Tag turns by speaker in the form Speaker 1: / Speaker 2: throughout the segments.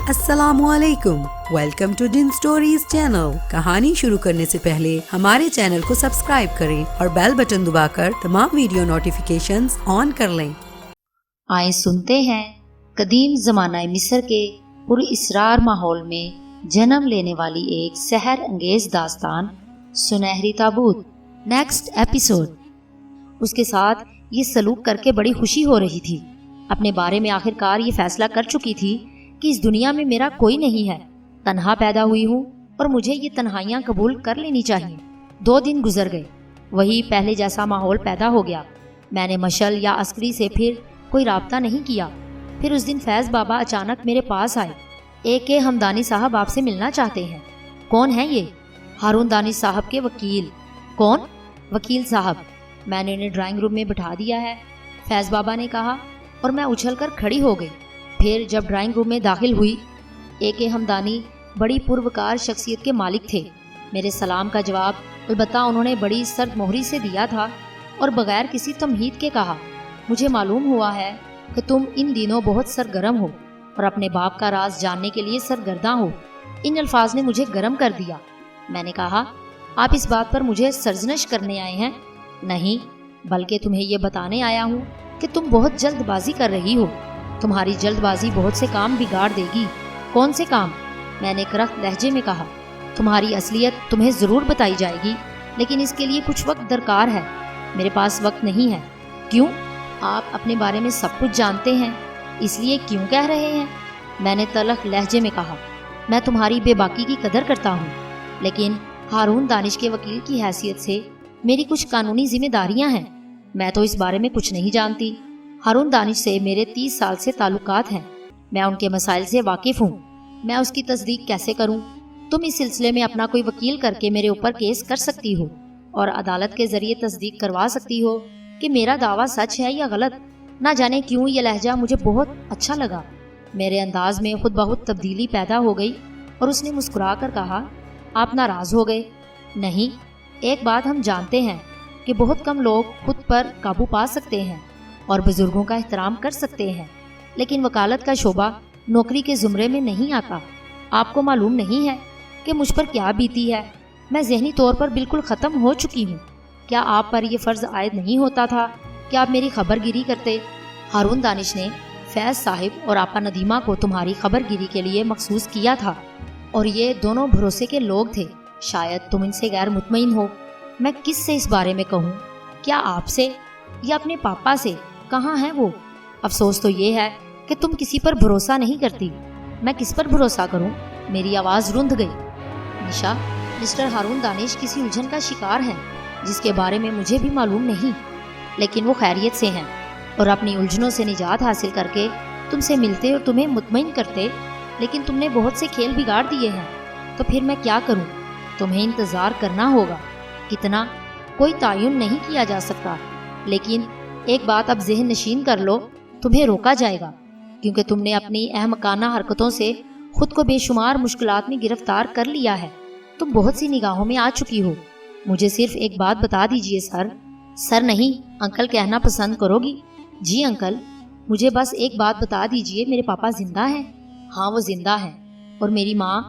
Speaker 1: السلام علیکم، welcome to Done Stories channel. کہانی شروع کرنے سے پہلے ہمارے چینل کو سبسکرائب کریں اور بیل بٹن دبا کر تمام ویڈیو نوٹیفیکیشنز آن کر لیں۔
Speaker 2: آئیں سنتے ہیں قدیم زمانہ مصر کے پر اسرار ماحول میں جنم لینے والی ایک سحر انگیز داستان، سنہری تابوت۔ Next episode. اس کے ساتھ یہ سلوک کر کے بڑی خوشی ہو رہی تھی۔ اپنے بارے میں آخر کار یہ فیصلہ کر چکی تھی کہ اس دنیا میں میرا کوئی نہیں ہے، تنہا پیدا ہوئی ہوں اور مجھے یہ تنہائیاں قبول کر لینی چاہیے۔ 2 دن گزر گئے، وہی پہلے جیسا ماحول پیدا ہو گیا۔ میں نے مشل یا عسکری سے پھر کوئی رابطہ نہیں کیا۔ پھر اس دن فیض بابا اچانک میرے پاس آئے۔ AK ہمدانی صاحب آپ سے ملنا چاہتے ہیں۔ کون ہیں یہ؟ ہارون دانش صاحب کے وکیل۔ کون؟ وکیل صاحب۔ میں نے انہیں ڈرائنگ روم میں بٹھا دیا ہے، فیض بابا نے کہا، اور میں اچھل کر کھڑی ہو گئی۔ پھر جب ڈرائنگ روم میں داخل ہوئی، AK ہمدانی بڑی پروکار شخصیت کے مالک تھے۔ میرے سلام کا جواب البتہ انہوں نے بڑی سرد مہری سے دیا تھا اور بغیر کسی تمہید کے کہا، مجھے معلوم ہوا ہے کہ تم ان دنوں بہت سرگرم ہو اور اپنے باپ کا راز جاننے کے لیے سرگرداں ہو۔ ان الفاظ نے مجھے گرم کر دیا۔ میں نے کہا، آپ اس بات پر مجھے سرزنش کرنے آئے ہیں؟ نہیں، بلکہ تمہیں یہ بتانے آیا ہوں کہ تم بہت جلد بازی کر رہی ہو۔ تمہاری جلد بازی بہت سے کام بگاڑ دے گی۔ کون سے کام؟ میں نے کرخت لہجے میں کہا۔ تمہاری اصلیت تمہیں ضرور بتائی جائے گی، لیکن اس کے لیے کچھ وقت درکار ہے۔ میرے پاس وقت نہیں ہے۔ کیوں؟ آپ اپنے بارے میں سب کچھ جانتے ہیں، اس لیے کیوں کہہ رہے ہیں؟ میں نے تلخ لہجے میں کہا، میں تمہاری بے باکی کی قدر کرتا ہوں، لیکن ہارون دانش کے وکیل کی حیثیت سے میری کچھ قانونی ذمہ داریاں ہیں۔ میں تو اس بارے میں کچھ نہیں جانتی۔ ہارون دانش سے میرے 30 سال سے تعلقات ہیں، میں ان کے مسائل سے واقف ہوں۔ میں اس کی تصدیق کیسے کروں؟ تم اس سلسلے میں اپنا کوئی وکیل کر کے میرے اوپر کیس کر سکتی ہو اور عدالت کے ذریعے تصدیق کروا سکتی ہو کہ میرا دعویٰ سچ ہے یا غلط۔ نہ جانے کیوں یہ لہجہ مجھے بہت اچھا لگا۔ میرے انداز میں خود بخود تبدیلی پیدا ہو گئی اور اس نے مسکرا کر کہا، آپ ناراض ہو گئے؟ نہیں، ایک بات ہم جانتے ہیں کہ بہت کم لوگ خود پر قابو پا سکتے ہیں اور بزرگوں کا احترام کر سکتے ہیں، لیکن وکالت کا شعبہ نوکری کے زمرے میں نہیں آتا۔ آپ کو معلوم نہیں ہے کہ مجھ پر کیا بیتی ہے۔ میں ذہنی طور پر بالکل ختم ہو چکی ہوں۔ کیا آپ پر یہ فرض عائد نہیں ہوتا تھا کہ آپ میری خبر گیری کرتے؟ ہارون دانش نے فیض صاحب اور آپا ندیمہ کو تمہاری خبر گیری کے لیے مخصوص کیا تھا، اور یہ دونوں بھروسے کے لوگ تھے۔ شاید تم ان سے غیر مطمئن ہو۔ میں کس سے اس بارے میں کہوں؟ کیا آپ سے یا اپنے پاپا سے؟ کہاں ہیں وہ؟ افسوس تو یہ ہے کہ تم کسی پر بھروسہ نہیں کرتی۔ میں کس پر بھروسہ کروں؟ میری آواز رند گئی۔ نشا، مسٹر ہارون دانش کسی الجھن کا شکار ہیں جس کے بارے میں مجھے بھی معلوم نہیں، لیکن وہ خیریت سے ہیں اور اپنی الجھنوں سے نجات حاصل کر کے تم سے ملتے اور تمہیں مطمئن کرتے، لیکن تم نے بہت سے کھیل بگاڑ دیے ہیں۔ تو پھر میں کیا کروں؟ تمہیں انتظار کرنا ہوگا۔ کتنا؟ کوئی تعین نہیں کیا جا سکتا، لیکن ایک بات اب ذہن نشین کر لو، تمہیں روکا جائے گا، کیونکہ تم نے اپنی احمقانہ حرکتوں سے خود کو بے شمار مشکلات میں گرفتار کر لیا ہے۔ تم بہت سی نگاہوں میں آ چکی ہو۔ مجھے صرف ایک بات بتا دیجئے سر۔ سر نہیں، انکل کہنا پسند کرو گی؟ جی انکل، مجھے بس ایک بات بتا دیجئے، میرے پاپا زندہ ہیں؟ ہاں، وہ زندہ ہیں۔ اور میری ماں؟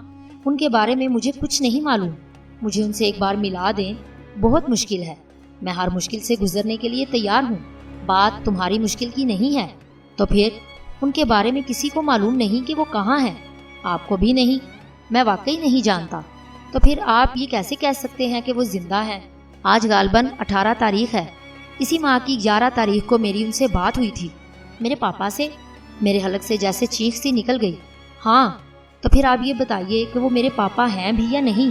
Speaker 2: ان کے بارے میں مجھے کچھ نہیں معلوم۔ مجھے ان سے ایک بار ملا دیں۔ بہت مشکل ہے، میں ہر مشکل سے گزرنے کے لیے تیار ہوں۔ بات تمہاری مشکل کی نہیں ہے۔ تو پھر ان کے بارے میں کسی کو معلوم نہیں کہ وہ کہاں ہیں؟ آپ کو بھی نہیں؟ میں واقعی نہیں جانتا۔ تو پھر آپ یہ کیسے کہہ سکتے ہیں کہ وہ زندہ ہیں؟ آج غالباً 18 تاریخ ہے۔ اسی ماہ کی 11 تاریخ کو میری ان سے بات ہوئی تھی۔ میرے پاپا سے؟ میرے حلق سے جیسے چیخ سی نکل گئی۔ ہاں۔ تو پھر آپ یہ بتائیے کہ وہ میرے پاپا ہیں بھی یا نہیں؟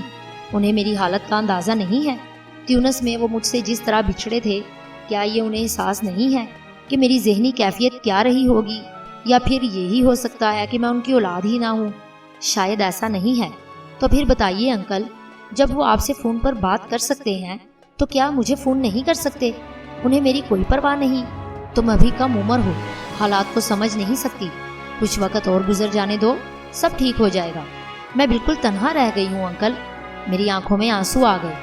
Speaker 2: انہیں میری حالت کا اندازہ نہیں ہے؟ تیونس میں وہ مجھ سے جس طرح بچھڑے تھے، کیا یہ انہیں احساس نہیں ہے کہ میری ذہنی کیفیت کیا رہی ہوگی؟ یا پھر یہی ہو سکتا ہے کہ میں ان کی اولاد ہی نہ ہوں؟ شاید ایسا نہیں ہے۔ تو پھر بتائیے انکل، جب وہ آپ سے فون پر بات کر سکتے ہیں تو کیا مجھے فون نہیں کر سکتے؟ انہیں میری کوئی پرواہ نہیں؟ تم ابھی کم عمر ہو، حالات کو سمجھ نہیں سکتی۔ کچھ وقت اور گزر جانے دو، سب ٹھیک ہو جائے گا۔ میں بالکل تنہا رہ گئی ہوں انکل۔ میری آنکھوں میں آنسو آ گئے۔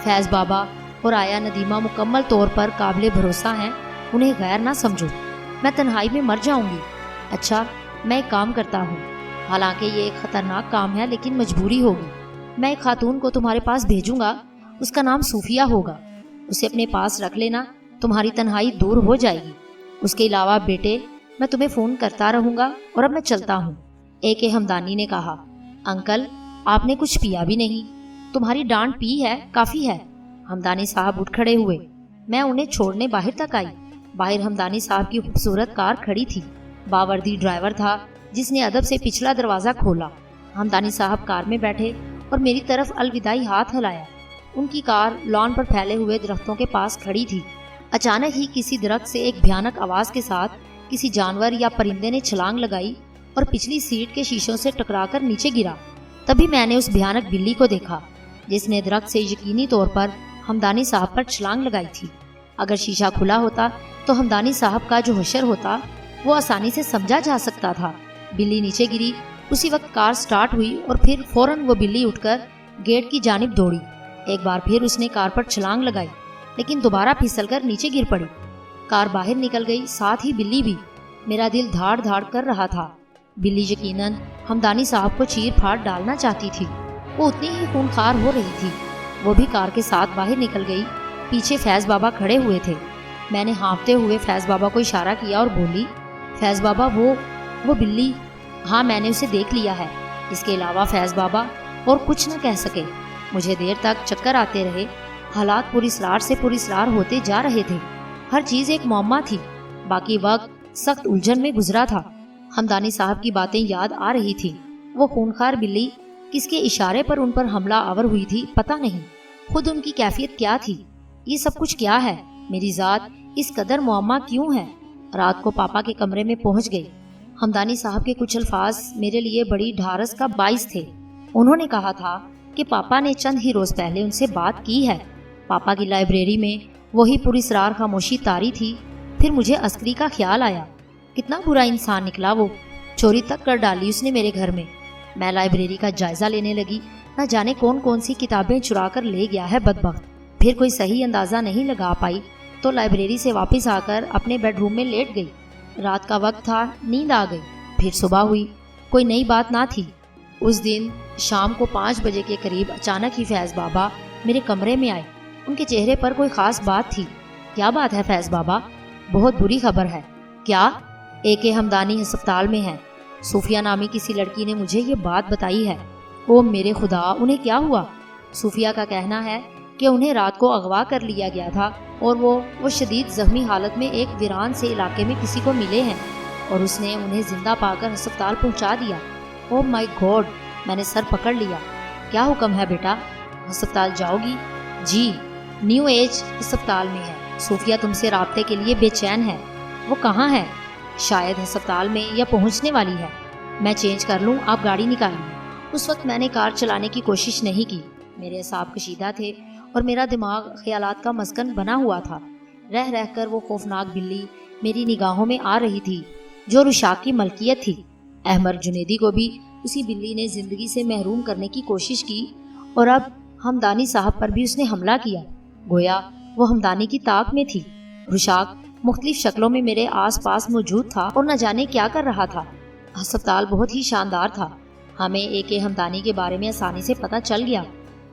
Speaker 2: فیض بابا اور آیا ندیمہ مکمل طور پر قابل بھروسہ ہیں، انہیں غیر نہ سمجھو۔ میں تنہائی میں مر جاؤں گی۔ اچھا، میں ایک کام کرتا ہوں، حالانکہ یہ ایک خطرناک کام ہے لیکن مجبوری ہوگی. میں ایک خاتون کو تمہارے پاس بھیجوں گا، اس کا نام صوفیہ ہوگا. اسے اپنے پاس رکھ لینا، تمہاری تنہائی دور ہو جائے گی. اس کے علاوہ بیٹے، میں تمہیں فون کرتا رہوں گا. اور اب میں چلتا ہوں. اے کے ہمدانی نے کہا. انکل، آپ نے کچھ پیا بھی نہیں. تمہاری ڈانٹ پی ہے، کافی ہے. ہمدانی صاحب اٹھ کھڑے ہوئے. میں انہیں چھوڑنے باہر تک آئی. باہر ہمدانی صاحب کی خوبصورت کار کھڑی تھی. باوردی ڈرائیور تھا جس نے ادب سے پچھلا دروازہ کھولا. ہمدانی صاحب کار میں بیٹھے اور میری طرف الوداعی ہاتھ ہلایا. ان کی کار لان پر پھیلے ہوئے درختوں کے پاس کھڑی تھی. اچانک ہی کسی درخت سے ایک بھیانک آواز کے ساتھ کسی جانور یا پرندے نے چھلانگ لگائی اور پچھلی سیٹ کے شیشوں سے ٹکرا کر نیچے گرا. تبھی میں نے اس بھیانک بلی کو دیکھا جس نے درخت سے یقینی طور پر ہمدانی صاحب پر چھلانگ لگائی تھی. اگر شیشہ کھلا ہوتا تو ہمدانی صاحب کا جو حشر ہوتا وہ آسانی سے سمجھا جا سکتا تھا. بلی نیچے گری. اسی وقت کار سٹارٹ ہوئی اور پھر فوراً وہ بلی اٹھ کر گیٹ کی جانب دوڑی. ایک بار پھر اس نے کار پر چھلانگ لگائی لیکن دوبارہ پھسل کر نیچے گر پڑی. کار باہر نکل گئی، ساتھ ہی بلی بھی. میرا دل دھاڑ دھاڑ کر رہا تھا. بلی یقیناً ہمدانی صاحب کو چیر پھاڑ ڈالنا چاہتی تھی. وہ اتنی ہی خونخوار ہو رہی تھی. وہ بھی کار کے ساتھ باہر نکل گئی. پیچھے فیض بابا کھڑے ہوئے تھے. میں نے ہانپتے ہوئے فیض بابا کو اشارہ کیا اور بولی، فیض بابا، وہ بلی. ہاں، میں نے اسے دیکھ لیا ہے. اس کے علاوہ فیض بابا اور کچھ نہ کہہ سکے. مجھے دیر تک چکر آتے رہے. حالات پراسرار سے پراسرار ہوتے جا رہے تھے. ہر چیز ایک معمہ تھی. باقی وقت سخت الجھن میں گزرا تھا. ہمدانی صاحب کی باتیں یاد آ رہی تھی. وہ خونخوار بلی کس کے اشارے پر ان پر حملہ آور ہوئی تھی پتہ نہیں. خود ان کی کیفیت کیا تھی. یہ سب کچھ کیا ہے؟ میری ذات اس قدر معمہ کیوں ہے؟ رات کو پاپا کے کمرے میں پہنچ گئی. ہمدانی صاحب کے کچھ الفاظ میرے لیے بڑی ڈھارس کا باعث تھے. انہوں نے کہا تھا کہ پاپا نے چند ہی روز پہلے ان سے بات کی ہے. پاپا کی لائبریری میں وہی پراسرار خاموشی طاری تھی. پھر مجھے عسکری کا خیال آیا. کتنا برا انسان نکلا وہ. چوری تک کر ڈالی اس نے میرے گھر میں. میں لائبریری کا جائزہ لینے لگی. نہ جانے کون کون سی کتابیں چرا کر لے گیا ہے بدبخت. پھر کوئی صحیح اندازہ نہیں لگا پائی تو لائبریری سے واپس آ کر اپنے بیڈ روم میں لیٹ گئی. رات کا وقت تھا، نیند آ گئی. پھر صبح ہوئی. کوئی نئی بات نہ تھی. اس دن شام کو 5 بجے کے قریب اچانک ہی فیض بابا میرے کمرے میں آئے. ان کے چہرے پر کوئی خاص بات تھی. کیا بات ہے فیض بابا؟ بہت بری خبر ہے. کیا؟ اے کے ہمدانی ہسپتال میں ہے. صوفیہ نامی کسی لڑکی نے مجھے یہ بات بتائی ہے. او میرے خدا، انہیں کیا ہوا؟ صوفیہ کا کہنا ہے کہ انہیں رات کو اغوا کر لیا گیا تھا اور وہ شدید زخمی حالت میں ایک ویران سے علاقے میں کسی کو ملے ہیں اور اس نے انہیں زندہ پا کر ہسپتال پہنچا دیا. او مائی گاڈ! میں نے سر پکڑ لیا. کیا حکم ہے بیٹا؟ ہسپتال جاؤ گی؟ جی، نیو ایج ہسپتال میں ہے. صوفیہ تم سے رابطے کے لیے بے چین ہے. وہ کہاں ہے؟ شاید ہسپتال میں یا پہنچنے والی ہے. میں چینج کر لوں، آپ گاڑی نکالیے. اس وقت میں نے کار چلانے کی کوشش نہیں کی. میرے اعصاب کشیدہ تھے اور میرا دماغ خیالات کا مسکن بنا ہوا تھا. رہ رہ کر وہ خوفناک بلی میری نگاہوں میں آ رہی تھی جو رشاق کی ملکیت تھی. احمد جنیدی کو بھی اسی بلی نے زندگی سے محروم کرنے کی کوشش کی اور اب ہمدانی صاحب پر بھی اس نے حملہ کیا. گویا وہ ہمدانی کی طاق میں تھی. رشاق مختلف شکلوں میں میرے آس پاس موجود تھا اور نہ جانے کیا کر رہا تھا. ہسپتال بہت ہی شاندار تھا. ہمیں اے کے ہمدانی کے بارے میں آسانی سے پتہ چل گیا.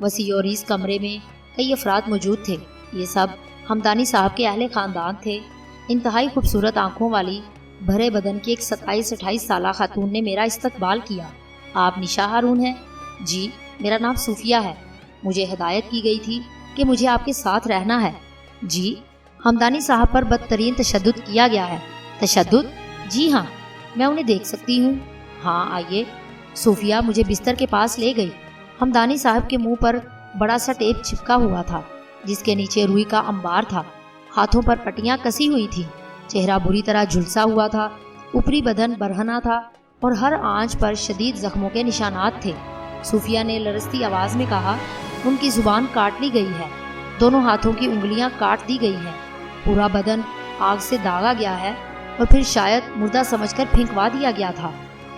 Speaker 2: وسیع اور اس کمرے میں کئی افراد موجود تھے. یہ سب ہمدانی صاحب کے اہل خاندان تھے. انتہائی خوبصورت آنکھوں والی بھرے بدن کی ایک 27-28 سالہ خاتون نے میرا استقبال کیا. آپ نشا ہارون ہیں؟ جی، میرا نام صوفیہ ہے. مجھے ہدایت کی گئی تھی کہ مجھے آپ کے ساتھ رہنا ہے. جی، ہمدانی صاحب پر بدترین تشدد کیا گیا ہے. تشدد؟ جی ہاں. میں انہیں دیکھ سکتی ہوں؟ ہاں، آئیے. صوفیہ مجھے بستر کے پاس لے گئی. ہمدانی صاحب کے منہ پر بڑا سا ٹیپ چپکا ہوا تھا جس کے نیچے روئی کا انبار تھا. ہاتھوں پر پٹیاں کسی ہوئی تھیں. چہرہ بری طرح جھلسا ہوا تھا. اوپری بدن برہنہ تھا اور ہر آنچ پر شدید زخموں کے نشانات تھے. صوفیہ نے لرزتی آواز میں کہا، ان کی زبان کاٹ لی گئی ہے. دونوں ہاتھوں کی انگلیاں کاٹ دی گئی ہیں. پورا بدن آگ سے داغا گیا ہے اور پھر شاید مردہ سمجھ کر پھینکوا دیا گیا تھا.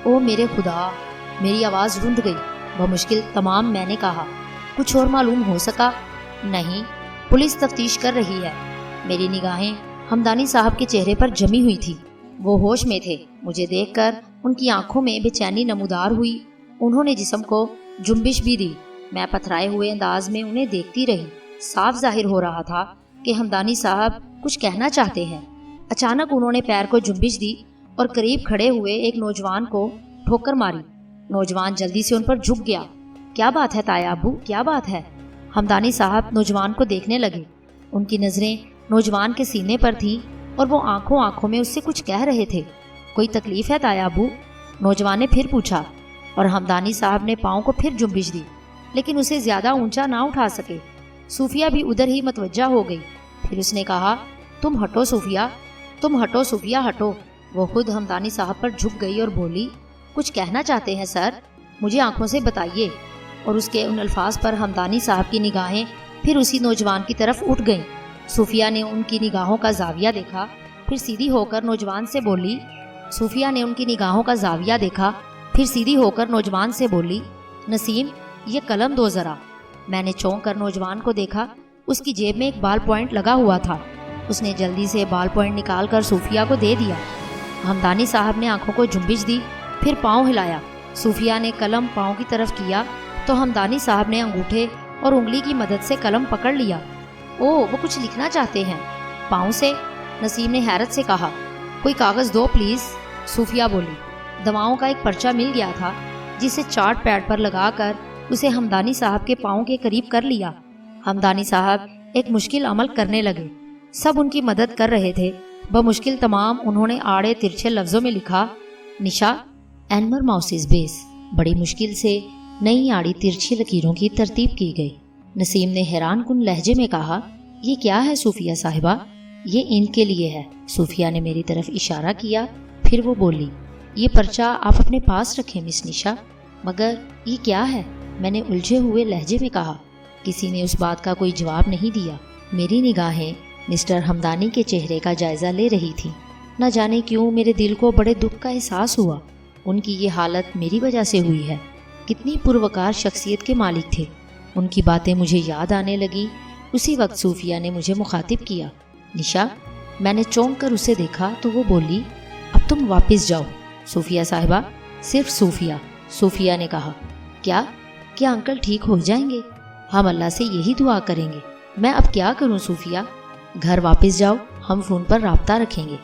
Speaker 2: او میرے خدا! میری آواز رند گئی. بمشکل تمام میں نے کہا. کچھ اور معلوم ہو سکا؟ نہیں، پولیس تفتیش کر رہی ہے. میری نگاہیں ہمدانی صاحب کے چہرے پر جمی ہوئی تھی. وہ ہوش میں تھے. مجھے دیکھ کر ان کی آنکھوں میں بے چینی نمودار ہوئی۔ انہوں نے جسم کو جنبش بھی دی۔ میں پتھرائے ہوئے انداز میں انہیں دیکھتی رہی۔ صاف ظاہر ہو رہا تھا کہ ہمدانی صاحب کچھ کہنا چاہتے ہیں۔ اچانک انہوں نے پیر کو جنبش دی اور قریب کھڑے ہوئے ایک نوجوان کو ٹھوکر ماری۔ نوجوان جلدی سے ان پر جھک گیا۔ کیا بات ہے تایا ابو، کیا بات ہے؟ ہمدانی صاحب نوجوان کو دیکھنے لگے۔ ان کی نظریں نوجوان کے سینے پر تھیں اور وہ آنکھوں میں اس سے کچھ کہہ رہے تھے۔ کوئی تکلیف ہے تایا ابو؟ نوجوان نے پھر پوچھا، اور ہمدانی صاحب نے پاؤں کو پھر جنبش دی، لیکن اسے زیادہ اونچا نہ اٹھا سکے۔ صوفیہ بھی ادھر ہی متوجہ ہو گئی۔ پھر اس نے کہا، تم ہٹو صوفیہ، تم ہٹو صوفیہ، ہٹو۔ وہ خود ہمدانی صاحب پر جھک گئی اور بولی، کچھ کہنا چاہتے ہیں سر؟ مجھے آنکھوں سے بتائیے۔ اور اس کے ان الفاظ پر ہمدانی صاحب کی نگاہیں پھر اسی نوجوان کی طرف اٹھ گئیں۔ صوفیہ نے ان کی نگاہوں کا زاویہ دیکھا، پھر سیدھی ہو کر نوجوان سے بولی۔ صوفیہ نے ان کی نگاہوں کا زاویہ دیکھا، پھر سیدھی ہو کر نوجوان سے بولی، نسیم یہ قلم دو ذرا۔ میں نے چونک کر نوجوان کو دیکھا۔ اس کی جیب میں ایک بال پوائنٹ لگا ہوا تھا۔ اس نے جلدی سے بال پوائنٹ نکال کر صوفیہ کو دے دیا۔ ہمدانی صاحب نے آنکھوں کو جنبش دی، پھر پاؤں ہلایا۔ صوفیہ نے قلم پاؤں کی طرف کیا تو ہمدانی صاحب نے انگوٹھے اور انگلی کی مدد سے قلم پکڑ لیا۔ او، وہ کچھ لکھنا چاہتے ہیں۔ پاؤں سے؟ نسیم نے حیرت سے کہا۔ کوئی کاغذ دو پلیز، صوفیہ بولی۔ دواؤں کا ایک پرچہ مل گیا تھا، جسے چارٹ پیڈ پر لگا کر اسے ہمدانی صاحب کے پاؤں کے قریب کر لیا۔ ہمدانی صاحب ایک مشکل عمل کرنے لگے۔ سب ان کی مدد کر رہے تھے۔ بمشکل تمام انہوں نے آڑے ترچھے لفظوں میں لکھا، نشا اینمر ماؤسز بیس۔ بڑی مشکل سے نئی آڑی ترچھی لکیروں کی ترتیب کی گئی۔ نسیم نے حیران کن لہجے میں کہا، یہ کیا ہے صوفیہ صاحبہ؟ یہ ان کے لیے ہے۔ صوفیہ نے میری طرف اشارہ کیا، پھر وہ بولی، یہ پرچہ آپ اپنے پاس رکھیں مس نشا۔ مگر یہ کیا ہے؟ میں نے الجھے ہوئے لہجے میں کہا۔ کسی نے اس بات کا کوئی جواب نہیں دیا۔ میری نگاہیں مسٹر ہمدانی کے چہرے کا جائزہ لے رہی تھی۔ نہ جانے کیوں میرے دل کو بڑے دکھ کا احساس ہوا۔ ان کی یہ حالت میری وجہ سے ہوئی ہے۔ کتنی پروقار شخصیت کے مالک تھے۔ ان کی باتیں مجھے یاد آنے لگی۔ اسی وقت صوفیہ نے مجھے مخاطب کیا، نشا۔ میں نے چونک کر اسے دیکھا تو وہ بولی، اب تم واپس جاؤ۔ صوفیہ صاحبہ، صرف صوفیہ۔ صوفیہ نے کہا، کیا انکل ٹھیک ہو جائیں گے؟ ہم اللہ سے یہی دعا کریں گے۔ میں اب کیا کروں صوفیہ؟ گھر واپس جاؤ، ہم فون پر رابطہ رکھیں گے۔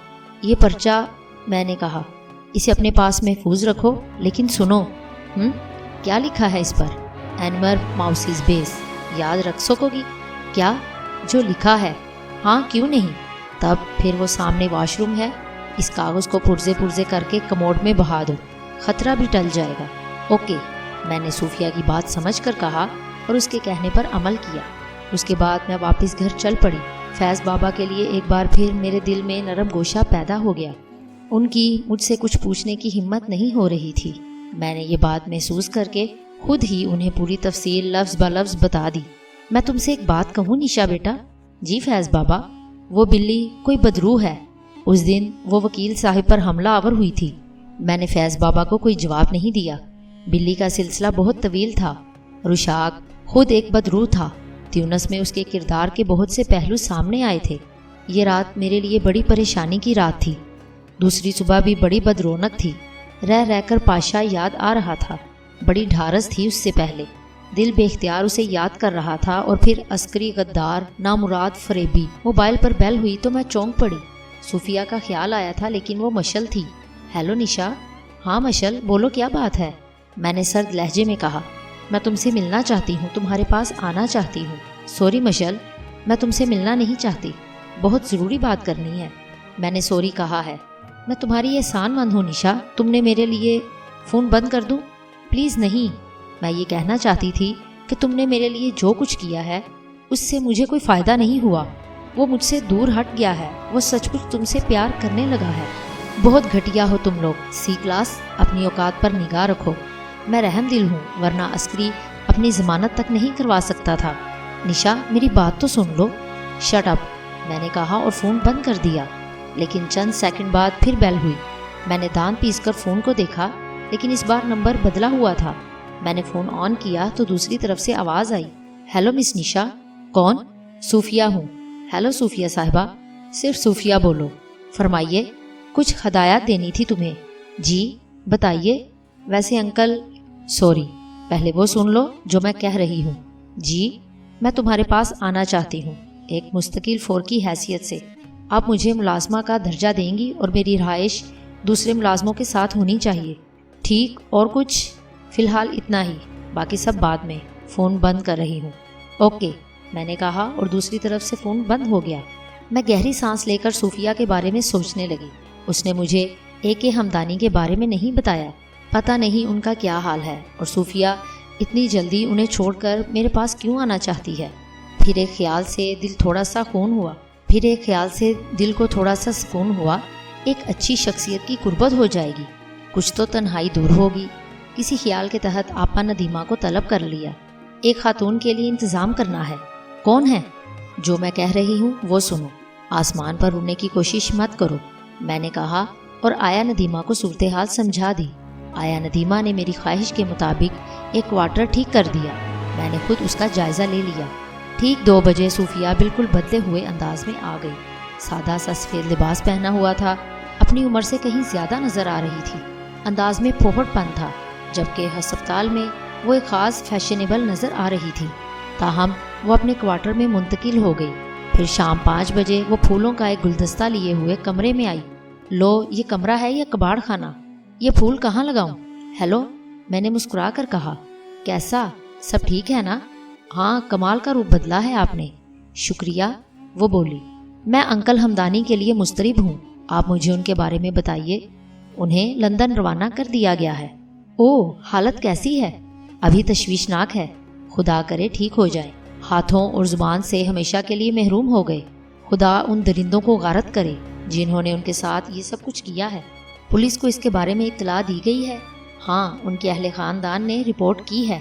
Speaker 2: یہ پرچہ، میں نے کہا، اسے اپنے پاس محفوظ رکھو، لیکن سنو۔ کیا لکھا ہے اس پر؟ اینمر ماؤسز بیس۔ یاد رکھ سکو گی؟ کیا؟ جو لکھا ہے؟ ہاں، کیوں نہیں۔ تب پھر وہ سامنے واش روم ہے۔ اس کاغذ کو پرزے کر کے کموڈ میں بہا دو، خطرہ بھی ٹل جائے گا۔ اوکے، میں نے صوفیہ کی بات سمجھ کر کہا اور اس کے کہنے پر عمل کیا۔ اس کے بعد میں واپس گھر چل پڑی۔ فیض بابا کے لیے ایک بار پھر میرے دل میں نرم گوشہ پیدا ہو گیا۔ ان کی مجھ سے کچھ پوچھنے کی ہمت نہیں ہو رہی تھی۔ میں نے یہ بات محسوس کر کے خود ہی انہیں پوری تفصیل لفظ بلفظ بتا دی۔ میں تم سے ایک بات کہوں نشا بیٹا؟ جی فیض بابا۔ وہ بلی کوئی بدروح ہے۔ اس دن وہ وکیل صاحب پر حملہ آور ہوئی تھی۔ میں نے فیض بابا کو کوئی جواب نہیں دیا۔ بلی کا سلسلہ بہت طویل تھا۔ رشاق خود ایک بدروح تھا۔ تیونس میں اس کے کردار کے بہت سے پہلو سامنے آئے تھے۔ یہ رات میرے لیے بڑی پریشانی کی رات تھی۔ دوسری صبح بھی بڑی بدرونق تھی۔ رہ کر پاشا یاد آ رہا تھا۔ بڑی ڈھارس تھی اس سے پہلے۔ دل بے اختیار اسے یاد کر رہا تھا، اور پھر عسکری غدار، نامراد فریبی۔ موبائل پر بیل ہوئی تو میں چونک پڑی۔ صوفیہ کا خیال آیا تھا، لیکن وہ مشل تھی۔ ہیلو نشا۔ ہاں مشل، بولو کیا بات ہے؟ میں نے سرد لہجے میں کہا، میں تم سے ملنا چاہتی ہوں، تمہارے پاس آنا چاہتی ہوں۔ سوری مشل، میں تم سے ملنا نہیں چاہتی، بہت ضروری بات کرنی ہے۔ میں نے سوری کہا ہے۔ میں تمہاری احسان مند ہوں نشا، تم نے میرے لیے فون بند کر دوں؟ پلیز نہیں۔ میں یہ کہنا چاہتی تھی کہ تم نے میرے لیے جو کچھ کیا ہے اس سے مجھے کوئی فائدہ نہیں ہوا۔ وہ مجھ سے دور ہٹ گیا ہے، وہ سچ مچ تم سے پیار کرنے لگا ہے۔ بہت گھٹیا ہو تم لوگ۔ سی کلاس، اپنی اوقات پر نگاہ رکھو۔ میں رحم دل ہوں، ورنہ عسکری اپنی ضمانت تک نہیں کروا سکتا تھا۔ نشا میری بات تو سن لو۔ شٹ اپ، میں نے کہا اور فون بند کر دیا۔ لیکن چند سیکنڈ بعد پھر بیل ہوئی۔ میں نے دانت پیس کر فون کو دیکھا، لیکن اس بار نمبر بدلا ہوا تھا۔ میں نے فون آن کیا تو دوسری طرف سے آواز آئی، ہیلو مس نشا۔ کون؟ صوفیہ ہوں۔ ہیلو صوفیہ صاحبہ۔ صرف صوفیہ بولو۔ فرمائیے، کچھ ہدایات دینی تھی تمہیں۔ جی، بتائیے۔ ویسے انکل، سوری، پہلے وہ سن لو جو میں کہہ رہی ہوں۔ جی، میں تمہارے پاس آنا چاہتی ہوں ایک مستقل فور کی حیثیت سے۔ آپ مجھے ملازمہ کا درجہ دیں گی اور میری رہائش دوسرے ملازموں کے ساتھ ہونی چاہیے، ٹھیک؟ اور کچھ؟ فی الحال اتنا ہی، باقی سب بعد میں۔ فون بند کر رہی ہوں۔ اوکے، میں نے کہا اور دوسری طرف سے فون بند ہو گیا۔ میں گہری سانس لے کر صوفیہ کے بارے میں سوچنے لگی۔ اس نے مجھے AK ہمدانی کے بارے میں نہیں بتایا، پتہ نہیں ان کا کیا حال ہے، اور صوفیہ اتنی جلدی انہیں چھوڑ کر میرے پاس کیوں آنا چاہتی ہے۔ پھر ایک خیال سے دل کو تھوڑا سا سکون ہوا، ایک اچھی شخصیت کی قربت ہو جائے گی، کچھ تو تنہائی دور ہوگی۔ کسی خیال کے تحت آپا ندیمہ کو طلب کر لیا۔ ایک خاتون کے لیے انتظام کرنا ہے۔ کون ہے؟ جو میں کہہ رہی ہوں وہ سنو، آسمان پر اڑنے کی کوشش مت کرو، میں نے کہا اور آیا ندیمہ کو صورتحال سمجھا دی۔ آیا ندیمہ نے میری خواہش کے مطابق ایک کوارٹر ٹھیک کر دیا۔ میں نے خود اس کا جائزہ لے لیا۔ ٹھیک 2 بجے صوفیہ بالکل بدلے ہوئے انداز میں آ گئی۔ سادہ سا سفید لباس پہنا ہوا تھا، اپنی عمر سے کہیں زیادہ نظر آ رہی تھی۔ انداز میں پھوہڑ پن تھا، جبکہ ہسپتال میں وہ ایک خاص فیشنیبل نظر آ رہی تھی۔ تاہم وہ اپنے کوارٹر میں منتقل ہو گئی۔ پھر شام 5 بجے وہ پھولوں کا ایک گلدستہ لیے ہوئے کمرے میں آئی۔ لو، یہ کمرہ ہے یا کباڑ خانہ؟ یہ پھول کہاں لگاؤں؟ ہیلو، میں نے مسکرا کر کہا۔ کیسا؟ سب ٹھیک ہے نا؟ ہاں، کمال کا روپ بدلا ہے آپ نے۔ شکریہ، وہ بولی۔ میں انکل ہمدانی کے لیے مضطرب ہوں، آپ مجھے ان کے بارے میں بتائیے۔ انہیں لندن روانہ کر دیا گیا ہے۔ اوہ، حالت کیسی ہے؟ ابھی تشویشناک ہے، خدا کرے ٹھیک ہو جائے۔ ہاتھوں اور زبان سے ہمیشہ کے لیے محروم ہو گئے۔ خدا ان درندوں کو غارت کرے جنہوں نے ان کے ساتھ یہ سب کچھ کیا ہے۔ پولیس کو اس کے بارے میں اطلاع دی گئی ہے؟ ہاں، ان کے اہل خاندان نے رپورٹ کی ہے۔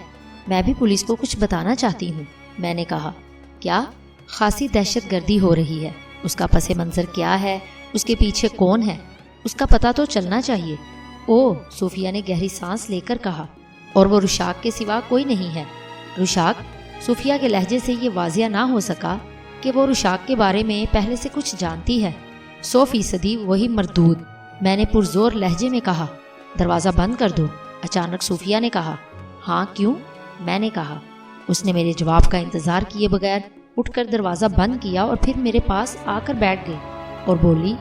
Speaker 2: میں بھی پولیس کو کچھ بتانا چاہتی ہوں، میں نے کہا۔ کیا؟ خاصی دہشت گردی ہو رہی ہے۔ اس کا پس منظر کیا ہے؟ اس کے پیچھے کون ہے؟ اس کا پتہ تو چلنا چاہیے۔ اوہ، صوفیہ نے گہری سانس لے کر کہا، اور وہ رشاق کے سوا کوئی نہیں ہے۔ رشاق؟ صوفیہ کے لہجے سے یہ واضح نہ ہو سکا کہ وہ رشاق کے بارے میں پہلے سے کچھ جانتی ہے۔ 100% وہی مردود، میں نے پرزور لہجے میں کہا۔ دروازہ بند کر دو، اچانک صوفیہ نے کہا۔ ہاں، کیوں؟ میں نے کہا۔ اس نے میرے جواب کا انتظار کیے بغیر اٹھ کر دروازہ بند کیا اور پھر میرے پاس آ کر بیٹھ گئی اور بولی،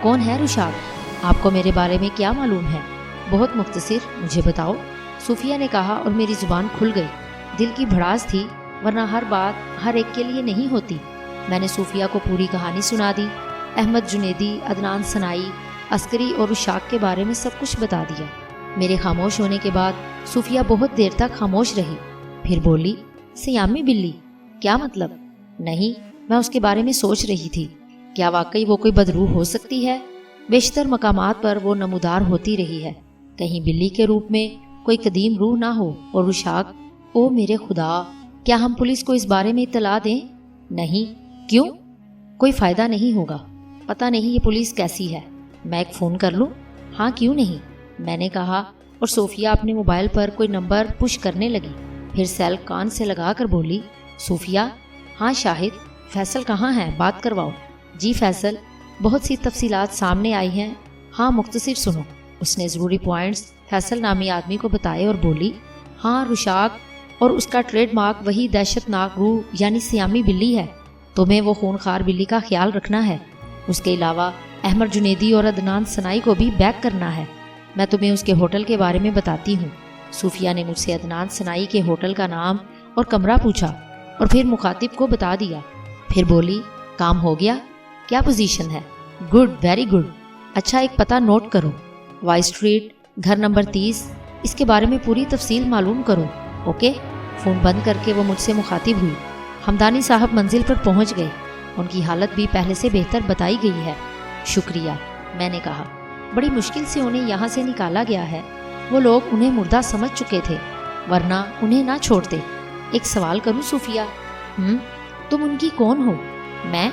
Speaker 2: کون ہے رشاق؟ آپ کو میرے بارے میں کیا معلوم ہے؟ بہت مختصر، مجھے بتاؤ، صوفیہ نے کہا، اور میری زبان کھل گئی۔ دل کی بھڑاس تھی، ورنہ ہر بات ہر ایک کے لیے نہیں ہوتی۔ میں نے صوفیہ کو پوری کہانی سنا دی۔ احمد جنیدی، عدنان ثنائی، عسکری اور رشاق کے بارے میں سب کچھ بتا دیا۔ میرے خاموش ہونے کے بعد صوفیہ بہت دیر تک خاموش رہی، پھر بولی، سیامی بلی؟ کیا مطلب؟ نہیں، میں اس کے بارے میں سوچ رہی تھی، کیا واقعی وہ کوئی بدروح ہو سکتی ہے؟ بیشتر مقامات پر وہ نمودار ہوتی رہی ہے، کہیں بلی کے روپ میں کوئی قدیم روح نہ ہو۔ اور رشاق، او میرے خدا، کیا ہم پولیس کو اس بارے میں اطلاع دیں؟ نہیں۔ کیوں؟ کوئی فائدہ نہیں ہوگا، پتہ نہیں یہ پولیس کیسی ہے۔ میں ایک فون کر لوں؟ ہاں، کیوں نہیں، میں نے کہا، اور صوفیہ اپنے موبائل پر کوئی نمبر پش کرنے لگی، پھر سیل کان سے لگا کر بولی، صوفیہ؟ ہاں شاہد، فیصل کہاں ہے؟ بات کرواؤ۔ جی فیصل، بہت سی تفصیلات سامنے آئی ہیں۔ ہاں، مختصر سنو۔ اس نے ضروری پوائنٹس فیصل نامی آدمی کو بتائے اور بولی، ہاں، رشاق اور اس کا ٹریڈ مارک وہی دہشت ناک روح یعنی سیامی بلی ہے۔ تمہیں وہ خونخوار بلی کا خیال رکھنا ہے۔ اس کے علاوہ احمد جنیدی اور عدنان ثنائی کو بھی بیک کرنا ہے۔ میں تمہیں اس کے ہوٹل کے بارے میں بتاتی ہوں۔ صوفیہ نے مجھ سے عدنان ثنائی کے ہوٹل کا نام اور کمرہ پوچھا اور پھر مخاطب کو بتا دیا۔ پھر بولی، کام ہو گیا؟ کیا پوزیشن ہے؟ Good, very good. اچھا، ایک پتہ نوٹ کرو، وائی اسٹریٹ، گھر نمبر 30، اس کے بارے میں پوری تفصیل معلوم کرو۔ اوکے؟ فون بند کر کے وہ مجھ سے مخاطب ہوئی۔ ہمدانی صاحب منزل پر پہنچ گئے، ان کی حالت بھی پہلے سے بہتر بتائی گئی ہے۔ شکریہ، میں نے کہا۔ بڑی مشکل سے انہیں یہاں سے نکالا گیا ہے، وہ لوگ انہیں مردہ سمجھ چکے تھے، ورنہ انہیں نہ چھوڑتے۔ ایک سوال کروں صوفیہ؟ تم ان کی کون ہو؟ میں؟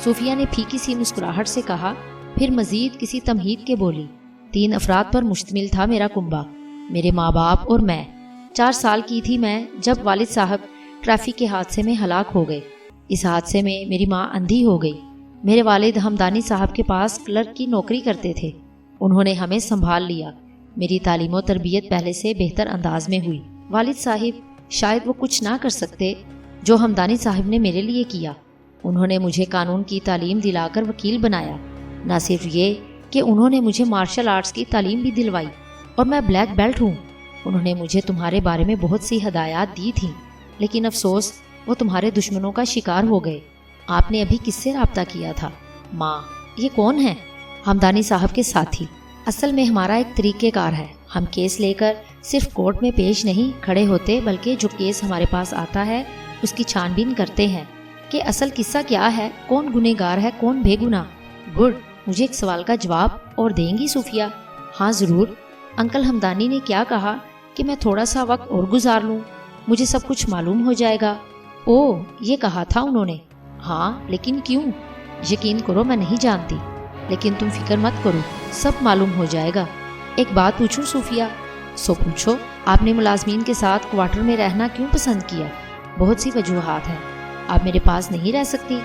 Speaker 2: صوفیہ نے پھیکی سی مسکراہٹ سے کہا، پھر مزید کسی تمہید کے بولی، 3 افراد پر مشتمل تھا میرا کنبہ، میرے ماں باپ اور میں۔ 4 سال کی تھی میں جب والد صاحب ٹریفک کے حادثے میں ہلاک ہو گئے۔ اس حادثے میں میری ماں اندھی ہو گئی۔ میرے والد ہمدانی صاحب کے پاس کلرک کی نوکری کرتے تھے، انہوں نے ہمیں سنبھال لیا۔ میری تعلیم و تربیت پہلے سے بہتر انداز میں ہوئی۔ والد صاحب شاید وہ کچھ نہ کر سکتے جو ہمدانی صاحب نے میرے لیے کیا۔ انہوں نے مجھے قانون کی تعلیم دلا کر وکیل بنایا۔ نہ صرف یہ کہ انہوں نے مجھے مارشل آرٹس کی تعلیم بھی دلوائی اور میں بلیک بیلٹ ہوں۔ انہوں نے مجھے تمہارے بارے میں بہت سی ہدایات دی تھیں، لیکن افسوس وہ تمہارے دشمنوں کا شکار ہو گئے۔ آپ نے ابھی کس سے رابطہ کیا تھا؟ ماں، یہ کون ہے؟ ہمدانی صاحب کے ساتھی۔ اصل میں ہمارا ایک طریقہ کار ہے، ہم کیس لے کر صرف کورٹ میں پیش نہیں کھڑے ہوتے، بلکہ جو کیس ہمارے پاس آتا ہے اس کی چھان بین کرتے ہیں کہ اصل قصہ کیا ہے، کون گنہگار ہے کون بے گناہ۔ گڈ، مجھے ایک سوال کا جواب اور دیں گی صوفیہ؟ ہاں ضرور۔ انکل ہمدانی نے کیا کہا کہ میں تھوڑا سا وقت اور گزار لوں، مجھے سب کچھ معلوم ہو جائے گا۔ اوہ، یہ کہا تھا انہوں نے؟ ہاں، لیکن کیوں؟ یقین کرو میں نہیں جانتی، لیکن تم فکر مت کرو، سب معلوم ہو جائے گا۔ ایک بات پوچھوں صوفیہ؟ سو پوچھو۔ آپ نے ملازمین کے ساتھ کوارٹر میں رہنا کیوں پسند کیا؟ بہت سی وجوہات ہیں۔ آپ میرے پاس نہیں رہ سکتی؟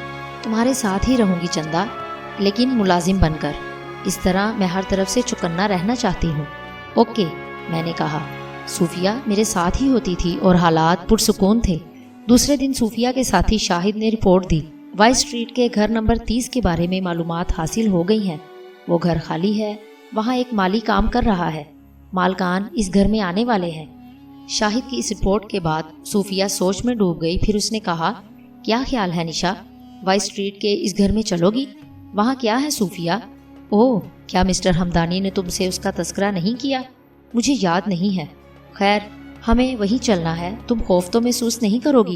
Speaker 2: تمہارے ساتھ ہی رہوں گی چندہ، لیکن ملازم بن کر۔ اس طرح میں ہر طرف سے چکنا رہنا چاہتی ہوں۔ اوکے، میں نے کہا۔ صوفیہ میرے ساتھ ہی ہوتی تھی اور حالات پرسکون تھے۔ دوسرے دن صوفیہ کے ساتھی شاہد نے رپورٹ دی۔ وائی اسٹریٹ کے گھر نمبر 30 کے بارے میں معلومات حاصل ہو گئی ہیں۔ وہ گھر خالی ہے، وہاں ایک مالی کام کر رہا ہے، مالکان اس گھر میں آنے والے ہیں۔ شاہد کی اس رپورٹ کے بعد صوفیہ سوچ میں ڈوب گئی۔ پھر اس نے کہا، کیا خیال ہے نشا، وائی اسٹریٹ کے اس گھر میں چلو گی؟ وہاں کیا ہے صوفیہ؟ اوہ، کیا مسٹر ہمدانی نے تم سے اس کا تذکرہ نہیں کیا؟ مجھے یاد نہیں ہے۔ خیر، ہمیں وہیں چلنا ہے، تم خوف تو محسوس نہیں کرو گی؟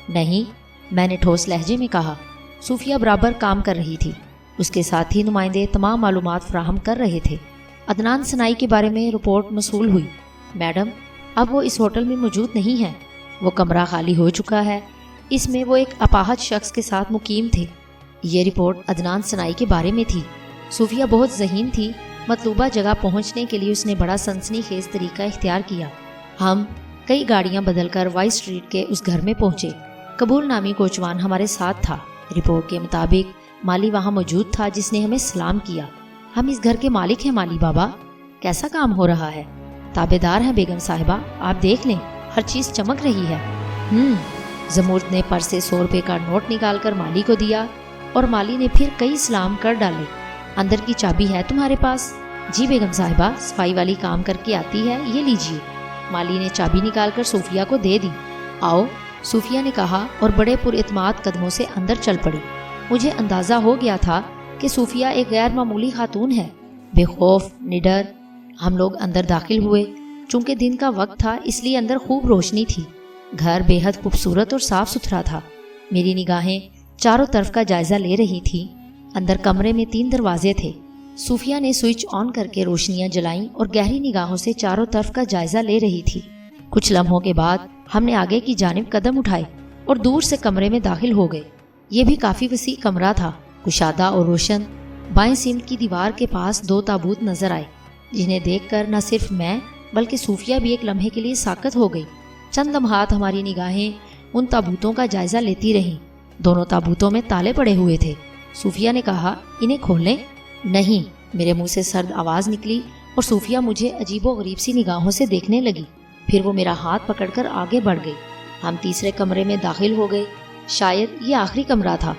Speaker 2: نہیں، میں نے ٹھوس لہجے میں کہا۔ صوفیہ برابر کام کر رہی تھی، اس کے ساتھی نمائندے تمام معلومات فراہم کر رہے تھے۔ عدنان ثنائی کے بارے میں رپورٹ موصول ہوئی۔ میڈم، اب وہ اس ہوٹل میں موجود نہیں ہے، وہ کمرہ خالی ہو چکا ہے، اس میں وہ ایک اپاہج شخص کے ساتھ مقیم تھے۔ یہ رپورٹ عدنان ثنائی کے بارے میں تھی۔ صوفیہ بہت ذہین تھی، مطلوبہ جگہ پہنچنے کے لیے اس نے بڑا سنسنی خیز طریقہ اختیار کیا۔ ہم کئی گاڑیاں بدل کر وائی اسٹریٹ کے اس گھر میں پہنچے۔ قبول نامی کوچوان ہمارے ساتھ تھا۔ رپورٹ کے مطابق مالی وہاں موجود تھا، جس نے ہمیں سلام کیا۔ ہم اس گھر کے مالک ہیں مالی بابا۔ کیسا کام ہو رہا ہے؟ تابع دار ہیں بیگم صاحبہ، آپ دیکھ لیں، ہر چیز چمک رہی ہے۔ زمورد نے پرس سے 100 روپے کا نوٹ نکال کر مالی کو دیا اور مالی نے پھر کئی سلام کر ڈالے۔ اندر کی چابی ہے تمہارے پاس؟ جی بیگم صاحبہ، صفائی والی کام کر کے آتی ہے، یہ لیجیے۔ مالی نے چابی نکال کر صوفیہ کو دے دی۔ آؤ، صوفیہ نے کہا اور بڑے پر اعتماد قدموں سے اندر چل پڑی۔ مجھے اندازہ ہو گیا تھا کہ صوفیہ ایک غیر معمولی خاتون ہے، بے خوف نڈر۔ ہم لوگ اندر داخل ہوئے۔ چونکہ دن کا وقت تھا اس لیے اندر خوب روشنی تھی۔ گھر بے حد خوبصورت اور صاف ستھرا تھا۔ میری نگاہیں چاروں طرف کا جائزہ لے رہی تھی۔ اندر کمرے میں 3 دروازے تھے۔ صوفیہ نے سوئچ آن کر کے روشنیاں جلائیں اور گہری نگاہوں سے چاروں طرف کا جائزہ لے رہی تھی۔ کچھ لمحوں کے بعد ہم نے آگے کی جانب قدم اٹھائے اور دور سے کمرے میں داخل ہو گئے۔ یہ بھی کافی وسیع کمرہ تھا، کشادہ اور روشن۔ بائیں سمت کی دیوار کے پاس 2 تابوت نظر آئے، جنہیں دیکھ کر نہ صرف میں بلکہ صوفیہ بھی ایک لمحے کے لیے ساکت ہو گئی۔ چند لمحات ہماری نگاہیں ان تابوتوں کا جائزہ لیتی رہیں۔ دونوں تابوتوں میں تالے پڑے ہوئے تھے۔ صوفیہ نے کہا، انہیں کھول لیں؟ نہیں، میرے منہ سے سرد آواز نکلی اور صوفیہ مجھے عجیب و غریب سی نگاہوں سے دیکھنے لگی۔ پھر وہ میرا ہاتھ پکڑ کر آگے بڑھ گئی۔ ہم تیسرے کمرے میں داخل ہو گئے۔ شاید یہ آخری کمرہ تھا۔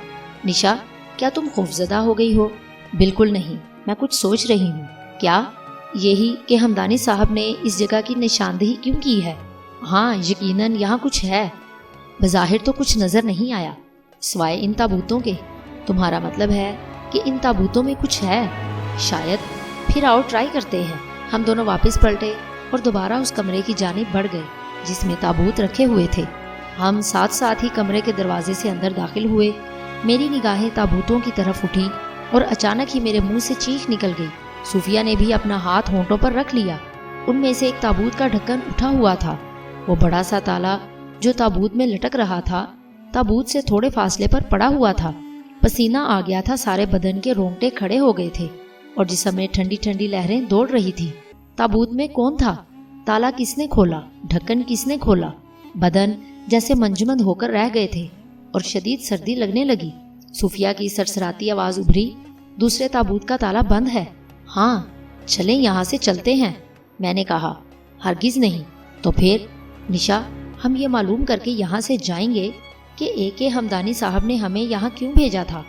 Speaker 2: نشا، کیا تم خوفزدہ ہو گئی ہو؟ بالکل نہیں، میں کچھ سوچ رہی ہوں۔ کیا؟ یہی کہ ہمدانی صاحب نے اس جگہ کی نشاندہی کیوں کی ہے؟ ہاں، یقیناً یہاں کچھ ہے۔ بظاہر تو کچھ نظر نہیں آیا سوائے ان تابوتوں کے۔ تمہارا مطلب ہے کہ ان تابوتوں میں کچھ ہے؟ شاید۔ پھر آؤ ٹرائی کرتے ہیں۔ ہم دونوں واپس پلٹے اور دوبارہ اس کمرے کی جانب بڑھ گئے جس میں تابوت رکھے ہوئے تھے۔ ہم ساتھ ساتھ ہی کمرے کے دروازے سے اندر داخل ہوئے۔ میری نگاہیں تابوتوں کی طرف اٹھی اور اچانک ہی میرے منہ سے چیخ نکل گئی۔ صوفیہ نے بھی اپنا ہاتھ ہونٹوں پر رکھ لیا۔ ان میں سے ایک تابوت کا ڈھکن اٹھا ہوا تھا۔ وہ بڑا سا تالا جو تابوت میں لٹک رہا تھا، تابوت سے تھوڑے فاصلے پر پڑا ہوا تھا۔ پسینہ آ گیا تھا، سارے بدن کے رونگٹے کھڑے ہو گئے تھے اور جسم میں ٹھنڈی ٹھنڈی لہریں دوڑ رہی تھی۔ تابوت میں کون تھا؟ تالا کس نے کھولا؟ ڈھکن کس نے کھولا؟ بدن جیسے منجمد ہو کر رہ گئے تھے اور شدید سردی لگنے لگی۔ صوفیہ کی سرسراتی آواز ابھری، دوسرے تابوت کا تالا بند ہے۔ ہاں، چلیں یہاں سے چلتے ہیں۔ میں نے کہا ہرگز نہیں۔ تو پھر نشا ہم یہ معلوم کر کے یہاں سے جائیں گے کہ AK ہمدانی صاحب نے ہمیں یہاں کیوں بھیجا تھا۔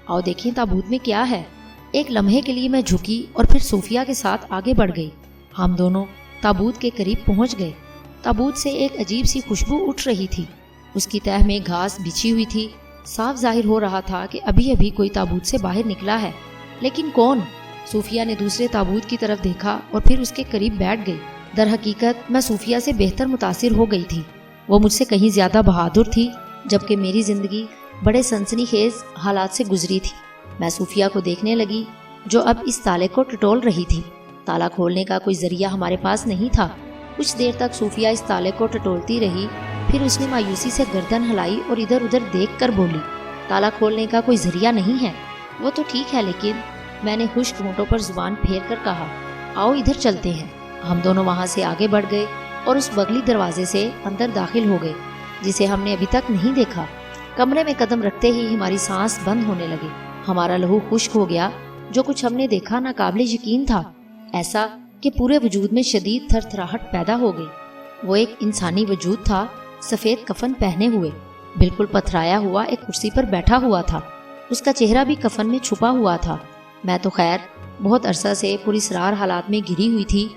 Speaker 2: آؤ دیکھیں تابوت میں کیا ہے۔ ایک لمحے کے لیے میں جھکی اور پھر صوفیہ کے ساتھ آگے بڑھ گئی۔ ہم دونوں تابوت کے قریب پہنچ گئے۔ تابوت سے ایک عجیب سی خوشبو اٹھ رہی تھی۔ اس کی تہہ میں گھاس بچھی ہوئی تھی۔ صاف ظاہر ہو رہا تھا کہ ابھی ابھی کوئی تابوت سے باہر نکلا ہے، لیکن کون؟ صوفیہ نے دوسرے تابوت کی طرف دیکھا اور پھر اس کے قریب بیٹھ گئی۔ در حقیقت میں صوفیہ سے بہتر متاثر ہو گئی تھی۔ وہ مجھ سے کہیں زیادہ بہادر تھی، جبکہ میری زندگی بڑے سنسنی خیز حالات سے گزری تھی۔ میں صوفیہ کو دیکھنے لگی جو اب اس تالے کو ٹٹول رہی تھی۔ تالا کھولنے کا کوئی ذریعہ ہمارے پاس نہیں تھا۔ کچھ دیر تک صوفیہ اس تالے کو ٹٹولتی رہی، پھر اس نے مایوسی سے گردن ہلائی اور ادھر ادھر دیکھ کر بولی، تالا کھولنے کا کوئی ذریعہ نہیں ہے۔ وہ تو ٹھیک ہے، لیکن میں نے خشک ہونٹوں پر زبان پھیر کر کہا، آؤ ادھر چلتے ہیں۔ ہم دونوں وہاں سے آگے بڑھ گئے اور اس بغلی دروازے سے اندر داخل ہو گئے جسے ہم نے ابھی تک نہیں دیکھا۔ کمرے میں قدم رکھتے ہی ہماری سانس بند ہونے لگی۔ ہمارا لہو خشک ہو گیا۔ جو کچھ ہم نے دیکھا ناقابل یقین تھا، ایسا کہ پورے وجود میں شدید تھر تھراہٹ پیدا ہو گئی۔ وہ ایک انسانی وجود تھا، سفید کفن پہنے ہوئے، بالکل پتھرایا ہوا ایک کرسی پر بیٹھا ہوا تھا۔ اس کا چہرہ بھی کفن میں چھپا ہوا تھا۔ میں تو خیر بہت عرصہ سے پراسرار حالات میں گھری ہوئی تھی،